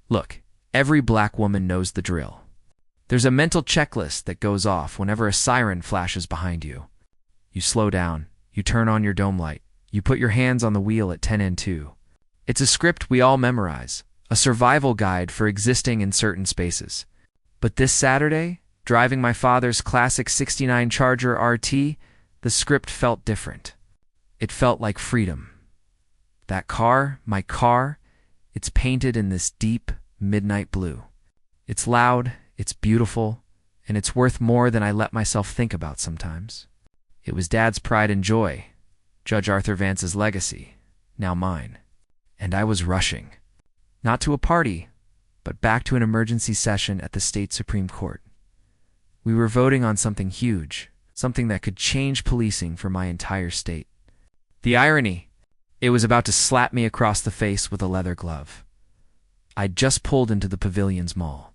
Look, every black woman knows the drill. There's a mental checklist that goes off whenever a siren flashes behind you. You slow down, you turn on your dome light, you put your hands on the wheel at 10 and 2. It's a script we all memorize, a survival guide for existing in certain spaces. But this Saturday, driving my father's classic '69 Charger RT, the script felt different. It felt like freedom. That car, my car, it's painted in this deep midnight blue. It's loud, it's beautiful, and it's worth more than I let myself think about sometimes. It was Dad's pride and joy, Judge Arthur Vance's legacy, now mine. And I was rushing. Not to a party, but back to an emergency session at the state Supreme Court. We were voting on something huge, something that could change policing for my entire state. The irony, it was about to slap me across the face with a leather glove. I'd just pulled into the Pavilions Mall,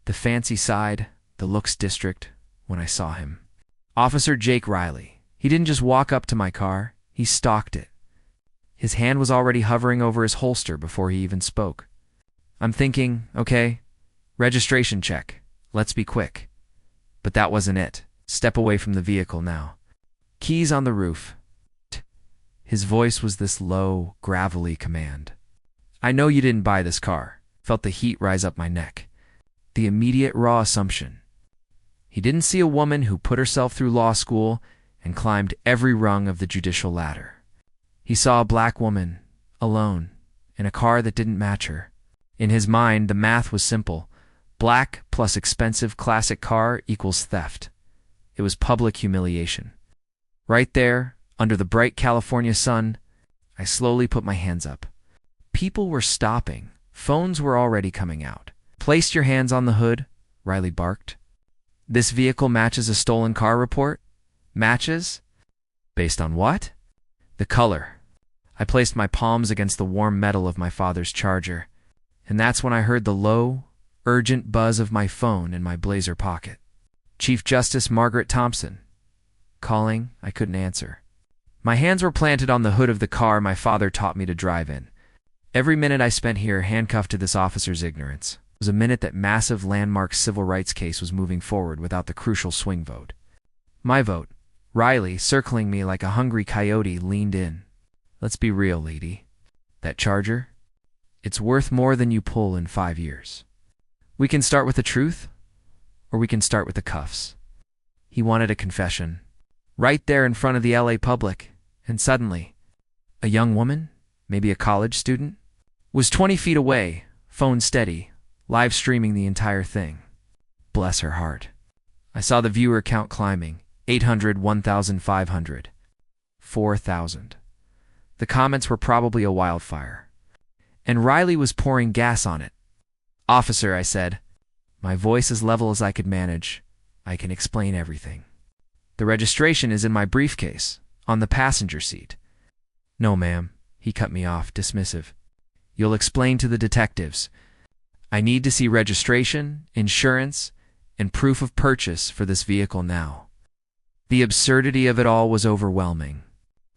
the fancy side, the looks district, when I saw him. Officer Jake Riley. He didn't just walk up to my car, he stalked it. His hand was already hovering over his holster before he even spoke. I'm thinking, okay, registration check, let's be quick. But that wasn't it. Step away from the vehicle now. Keys on the roof. His voice was this low, gravelly command. I know you didn't buy this car. Felt the heat rise up my neck. The immediate raw assumption. He didn't see a woman who put herself through law school and climbed every rung of the judicial ladder. He saw a black woman, alone, in a car that didn't match her. In his mind, the math was simple. Black plus expensive classic car equals theft. It was public humiliation. Right there, under the bright California sun, I slowly put my hands up. People were stopping. Phones were already coming out. Place your hands on the hood, Riley barked. This vehicle matches a stolen car report? Matches? Based on what? The color. I placed my palms against the warm metal of my father's Charger, and that's when I heard the low, urgent buzz of my phone in my blazer pocket. Chief Justice Margaret Thompson. Calling, I couldn't answer. My hands were planted on the hood of the car my father taught me to drive in. Every minute I spent here handcuffed to this officer's ignorance was a minute that massive landmark civil rights case was moving forward without the crucial swing vote. My vote. Riley, circling me like a hungry coyote, leaned in. Let's be real, lady. That Charger? It's worth more than you pull in 5 years. We can start with the truth, or we can start with the cuffs. He wanted a confession. Right there in front of the LA public, and suddenly, a young woman, maybe a college student, was 20 feet away, phone steady, live streaming the entire thing. Bless her heart. I saw the viewer count climbing, 800, 1,500, 4,000. The comments were probably a wildfire. And Riley was pouring gas on it. Officer, I said, my voice as level as I could manage, I can explain everything. The registration is in my briefcase, on the passenger seat. No, ma'am, he cut me off, dismissive. You'll explain to the detectives. I need to see registration, insurance, and proof of purchase for this vehicle now. The absurdity of it all was overwhelming.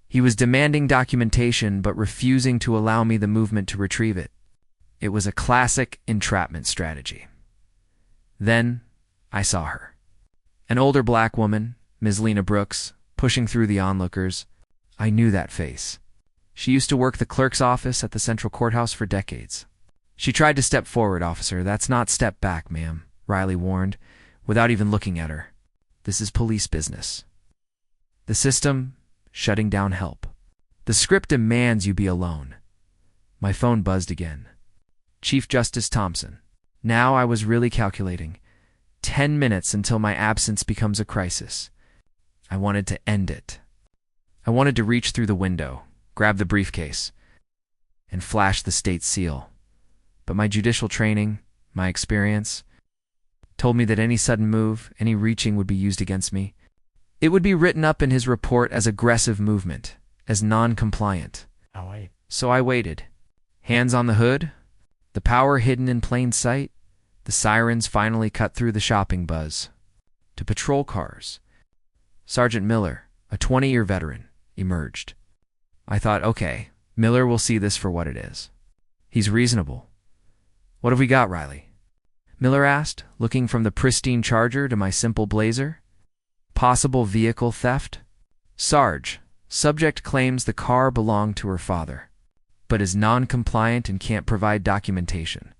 He was demanding documentation but refusing to allow me the movement to retrieve it. It was a classic entrapment strategy. Then I saw her. An older black woman, Ms. Lena Brooks, pushing through the onlookers. I knew that face. She used to work the clerk's office at the Central Courthouse for decades. She tried to step forward, officer. That's not step back, ma'am, Riley warned, without even looking at her. This is police business. The system, shutting down help. The script demands you be alone. My phone buzzed again. Chief Justice Thompson. Now I was really calculating. 10 minutes until my absence becomes a crisis. I wanted to end it. I wanted to reach through the window, grab the briefcase, and flash the state seal. But my judicial training, my experience, told me that any sudden move, any reaching would be used against me. It would be written up in his report as aggressive movement, as non-compliant. So I waited. Hands on the hood, the power hidden in plain sight, the sirens finally cut through the shopping buzz. To patrol cars. Sergeant Miller, a 20-year veteran, emerged. I thought, okay, Miller will see this for what it is. He's reasonable. What have we got, Riley? Miller asked, looking from the pristine Charger to my simple Blazer. Possible vehicle theft? Sarge, subject claims the car belonged to her father, but is non-compliant and can't provide documentation.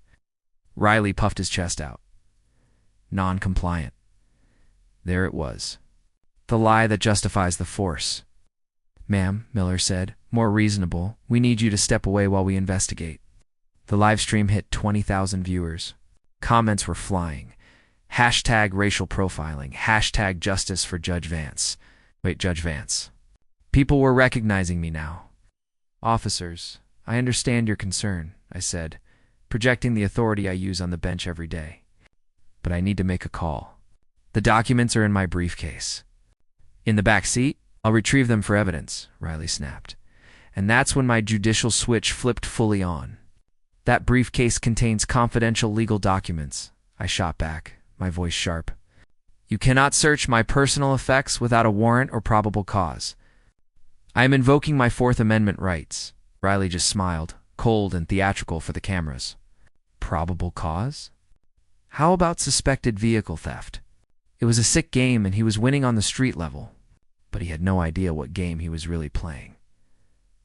Riley puffed his chest out. Non-compliant. There it was. The lie that justifies the force. Ma'am, Miller said, more reasonable. We need you to step away while we investigate. The live stream hit 20,000 viewers. Comments were flying. Hashtag racial profiling. Hashtag justice for Judge Vance. Wait, Judge Vance. People were recognizing me now. Officers, I understand your concern, I said, projecting the authority I use on the bench every day. But I need to make a call. The documents are in my briefcase. In the back seat? I'll retrieve them for evidence, Riley snapped. And that's when my judicial switch flipped fully on. That briefcase contains confidential legal documents, I shot back, my voice sharp. You cannot search my personal effects without a warrant or probable cause. I am invoking my Fourth Amendment rights. Riley just smiled, cold and theatrical for the cameras. Probable cause? How about suspected vehicle theft? It was a sick game and he was winning on the street level, but he had no idea what game he was really playing.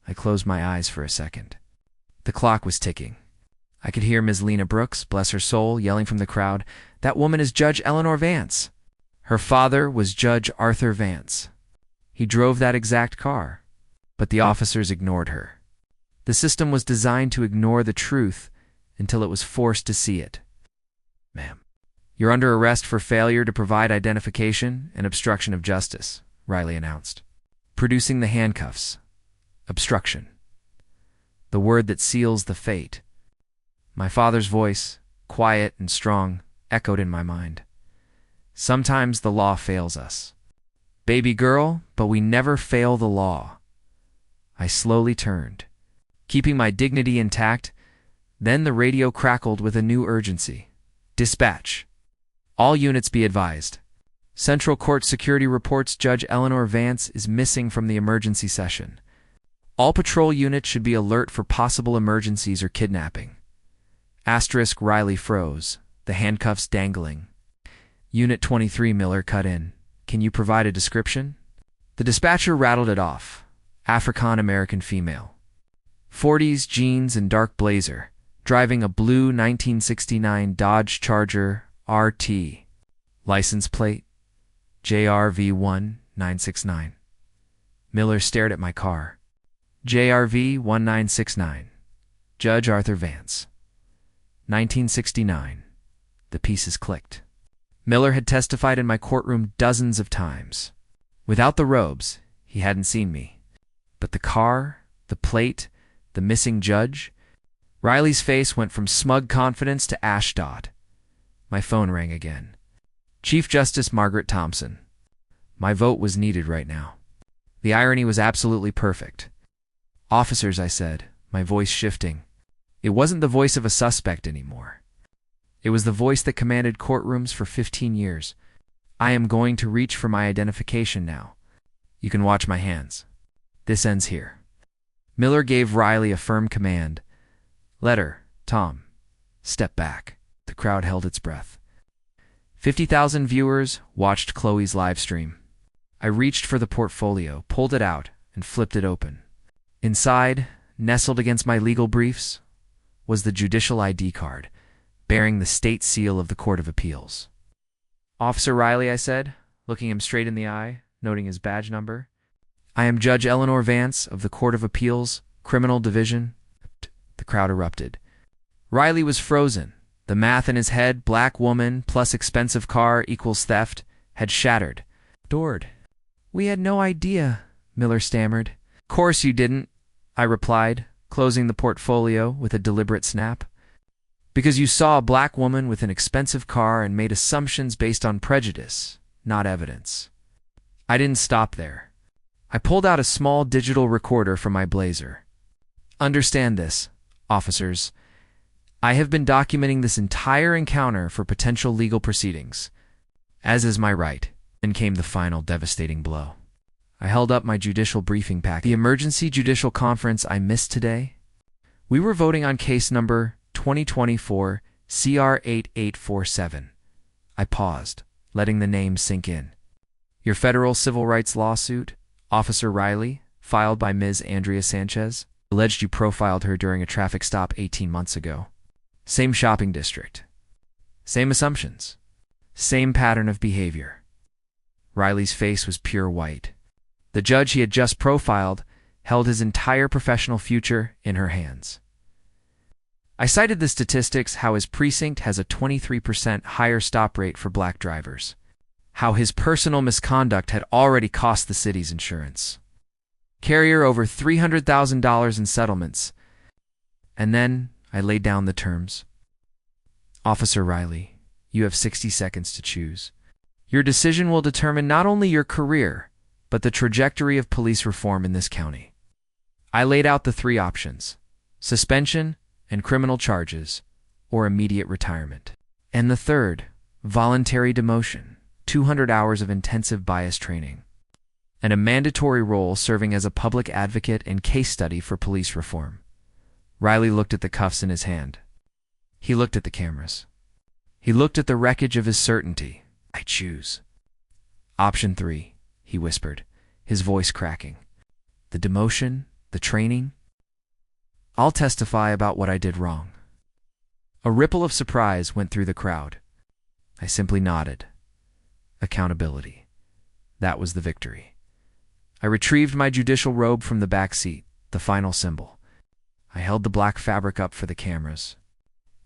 I closed my eyes for a second. The clock was ticking. I could hear Ms. Lena Brooks, bless her soul, yelling from the crowd, "That woman is Judge Eleanor Vance." Her father was Judge Arthur Vance. He drove that exact car, but the officers ignored her. The system was designed to ignore the truth until it was forced to see it. Ma'am, you're under arrest for failure to provide identification and obstruction of justice, Riley announced. Producing the handcuffs. Obstruction. The word that seals the fate. My father's voice, quiet and strong, echoed in my mind. Sometimes the law fails us. Baby girl, but we never fail the law. I slowly turned, keeping my dignity intact. Then the radio crackled with a new urgency. Dispatch. All units be advised. Central Court Security reports Judge Eleanor Vance is missing from the emergency session. All patrol units should be alert for possible emergencies or kidnapping. Asterisk. Riley froze, the handcuffs dangling. Unit 23, Miller cut in. Can you provide a description? The dispatcher rattled it off. African-American female. 40s, jeans and dark blazer. Driving a blue 1969 Dodge Charger RT. License plate JRV1969. Miller stared at my car. JRV1969. Judge Arthur Vance. 1969. The pieces clicked. Miller had testified in my courtroom dozens of times. Without the robes, he hadn't seen me. But the car, the plate, the missing judge. Riley's face went from smug confidence to ashdod. My phone rang again. Chief Justice Margaret Thompson. My vote was needed right now. The irony was absolutely perfect. Officers, I said, my voice shifting. It wasn't the voice of a suspect anymore. It was the voice that commanded courtrooms for 15 years. I am going to reach for my identification now. You can watch my hands. This ends here. Miller gave Riley a firm command. Letter, Tom. Step back. The crowd held its breath. 50,000 viewers watched Chloe's live stream. I reached for the portfolio, pulled it out, and flipped it open. Inside, nestled against my legal briefs, was the judicial ID card, bearing the state seal of the Court of Appeals. Officer Riley, I said, looking him straight in the eye, noting his badge number. I am Judge Eleanor Vance of the Court of Appeals, Criminal Division. The crowd erupted. Riley was frozen. The math in his head, black woman plus expensive car equals theft, had shattered. Dord. We had no idea, Miller stammered. Course you didn't, I replied, closing the portfolio with a deliberate snap. Because you saw a black woman with an expensive car and made assumptions based on prejudice, not evidence. I didn't stop there. I pulled out a small digital recorder from my blazer. Understand this, officers. I have been documenting this entire encounter for potential legal proceedings, as is my right. Then came the final devastating blow. I held up my judicial briefing pack. The emergency judicial conference I missed today? We were voting on case number 2024 CR8847. I paused, letting the name sink in. Your federal civil rights lawsuit, Officer Riley, filed by Ms. Andrea Sanchez, alleged you profiled her during a traffic stop 18 months ago. Same shopping district. Same assumptions. Same pattern of behavior. Riley's face was pure white. The judge he had just profiled held his entire professional future in her hands. I cited the statistics how his precinct has a 23% higher stop rate for black drivers, how his personal misconduct had already cost the city's insurance carrier over $300,000 in settlements, and then I laid down the terms. Officer Riley, you have 60 seconds to choose. Your decision will determine not only your career, but the trajectory of police reform in this county. I laid out the three options: suspension and criminal charges, or immediate retirement. And the third, voluntary demotion, 200 hours of intensive bias training, and a mandatory role serving as a public advocate and case study for police reform. Riley looked at the cuffs in his hand. He looked at the cameras. He looked at the wreckage of his certainty. I choose. Option 3, he whispered, his voice cracking. The demotion, the training. I'll testify about what I did wrong. A ripple of surprise went through the crowd. I simply nodded. Accountability. That was the victory. I retrieved my judicial robe from the back seat, the final symbol. I held the black fabric up for the cameras.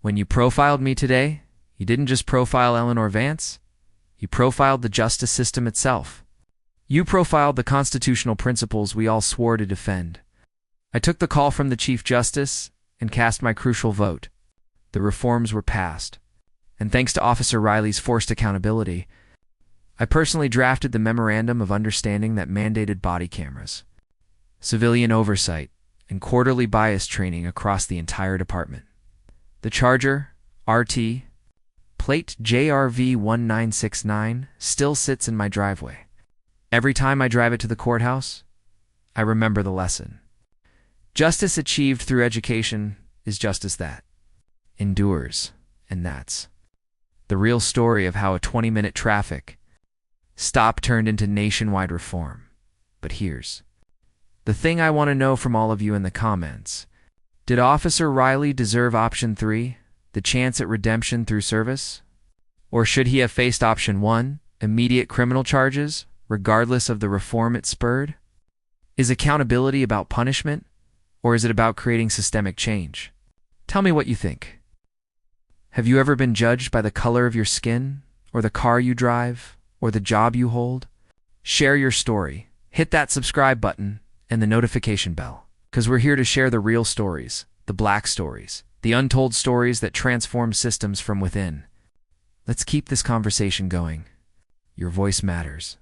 When you profiled me today, you didn't just profile Eleanor Vance. You profiled the justice system itself. You profiled the constitutional principles we all swore to defend. I took the call from the Chief Justice and cast my crucial vote. The reforms were passed, and thanks to Officer Riley's forced accountability, I personally drafted the Memorandum of Understanding that mandated body cameras, civilian oversight, and quarterly bias training across the entire department. The Charger, RT, plate JRV1969, still sits in my driveway. Every time I drive it to the courthouse, I remember the lesson. Justice achieved through education is justice that endures, and that's the real story of how a 20-minute traffic stop turned into nationwide reform. But here's the thing I want to know from all of you in the comments. Did Officer Riley deserve option 3, the chance at redemption through service? Or should he have faced option 1, immediate criminal charges, regardless of the reform it spurred? Is accountability about punishment, or is it about creating systemic change? Tell me what you think. Have you ever been judged by the color of your skin, or the car you drive, or the job you hold? Share your story. Hit that subscribe button and the notification bell, because we're here to share the real stories, the black stories, the untold stories that transform systems from within. Let's keep this conversation going. Your voice matters.